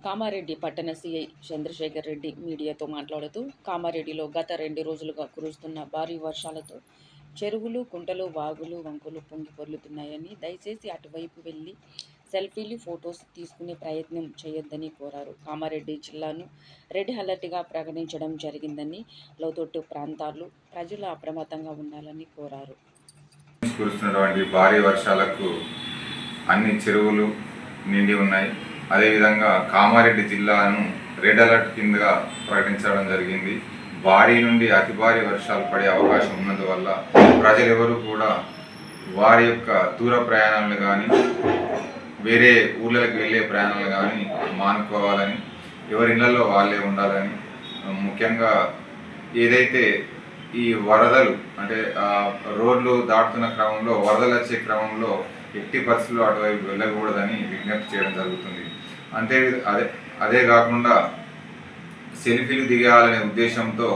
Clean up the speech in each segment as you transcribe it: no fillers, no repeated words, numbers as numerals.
కామారెడ్డి పట్టణ సిఐ చంద్రశేఖర్ రెడ్డి మీడియాతో మాట్లాడుతూ, కామారెడ్డిలో గత 2 రోజులుగా కురుస్తున్న భారీ వర్షాలతో చెరువులు, కుంటలు, వాగులు, వంకలు పొంగి పొర్లుతున్నాయని, దయచేసి అటువైపు వెళ్లి సెల్ఫీలు, ఫొటోస్ తీసుకునే ప్రయత్నం చేయొద్దని కోరారు. కామారెడ్డి జిల్లాను రెడ్ అలర్ట్గా ప్రకటించడం జరిగిందని, లోతట్టు ప్రాంతాలు ప్రజలు అప్రమత్తంగా ఉండాలని కోరారు. కురుస్తున్నటువంటి భారీ వర్షాలకు అన్ని చెరువులు నిండి ఉన్నాయి. అదేవిధంగా కామారెడ్డి జిల్లాను రెడ్ అలర్ట్ కిందగా ప్రకటించడం జరిగింది. భారీ నుండి అతి భారీ వర్షాలు పడే అవకాశం ఉన్నందువల్ల ప్రజలెవరూ కూడా వారి యొక్క దూర ప్రయాణాలను కానీ వేరే ఊళ్ళకి వెళ్ళే ప్రయాణాలు కానీ మానుకోవాలని, ఎవరి ఇళ్లలో వాళ్ళే ఉండాలని, ముఖ్యంగా ఏదైతే ఈ వరదలు అంటే రోడ్లు దాటుతున్న క్రమంలో వరదలు వచ్చే క్రమంలో ఎట్టి పరిస్థితుల్లో అటువైపు వెళ్ళకూడదని విజ్ఞప్తి చేయడం జరుగుతుంది. అంటే అదే కాకుండా సెల్ఫీలు దిగాలనే ఉద్దేశంతో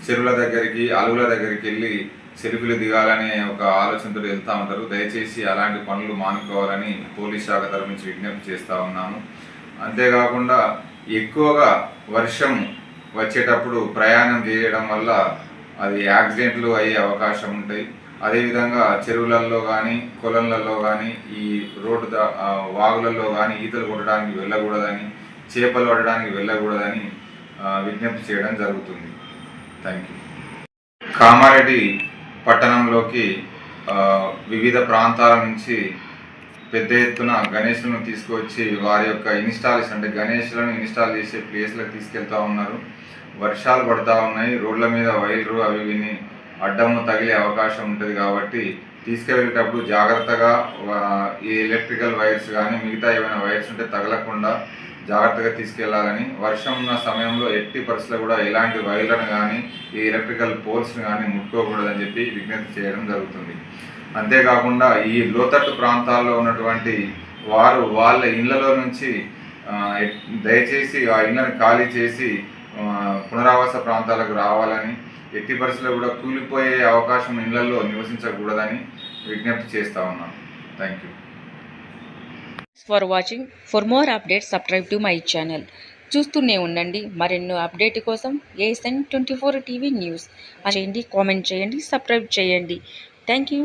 చెరువుల దగ్గరికి, అలుగుల దగ్గరికి వెళ్ళి సెల్ఫీలు దిగాలనే ఒక ఆలోచనతో వెళ్తూ ఉంటారు. దయచేసి అలాంటి పనులు మానుకోవాలని పోలీస్ శాఖ తరఫు నుంచి విజ్ఞప్తి చేస్తూ ఉన్నాను. అంతేకాకుండా ఎక్కువగా వర్షం వచ్చేటప్పుడు ప్రయాణం చేయడం వల్ల అది యాక్సిడెంట్లు అయ్యే అవకాశం ఉంటాయి. అదేవిధంగా చెరువులలో కానీ, కొలంలలో కానీ, ఈ రోడ్డు వాగులలో కానీ ఈతలు కొట్టడానికి వెళ్ళకూడదని, చేపలు పట్టడానికి వెళ్ళకూడదని విజ్ఞప్తి చేయడం జరుగుతుంది. Thank you. కామారెడ్డి పట్టణంలోకి వివిధ ప్రాంతాల నుంచి పెద్ద ఎత్తున గణేష్లను తీసుకువచ్చి వారి యొక్క ఇన్స్టాలేషన్ అంటే గణేష్లను ఇన్స్టాల్ చేసే ప్లేస్లకు తీసుకెళ్తూ ఉన్నారు. వర్షాలు పడుతూ ఉన్నాయి, రోడ్ల మీద వైర్లు అవి విని అడ్డము తగిలే అవకాశం ఉంటుంది. కాబట్టి తీసుకువెళ్ళేటప్పుడు జాగ్రత్తగా ఈ ఎలక్ట్రికల్ వైర్స్ కానీ మిగతా ఏమైనా వైర్స్ ఉంటే తగలకుండా జాగ్రత్తగా తీసుకెళ్లాలని, వర్షం ఉన్న సమయంలో ఎట్టి పరిస్థితుల్లో కూడా ఎలాంటి వైర్లను కానీ ఈ ఎలక్ట్రికల్ పోల్స్ని కానీ ముట్టుకోకూడదని చెప్పి విజ్ఞప్తి చేయడం జరుగుతుంది. అంతేకాకుండా ఈ లోతట్టు ప్రాంతాల్లో ఉన్నటువంటి వారు వాళ్ళ ఇళ్లలో నుంచి దయచేసి ఆ ఇళ్లను ఖాళీ చేసి పునరావాస ప్రాంతాలకు రావాలని, ఎట్టి పరిస్థితుల్లో కూడా కూలిపోయే అవకాశం ఇళ్లలో నివసించకూడదని విజ్ఞప్తి చేస్తూ ఉన్నాను. Thank you. For watching. For more updates subscribe to my channel. చూస్తూనే ఉండండి. మరెన్నో అప్డేట్ కోసం ASN 24 టీవీ న్యూస్ చేయండి, కామెంట్ చేయండి, సబ్స్క్రైబ్ చేయండి. Thank you.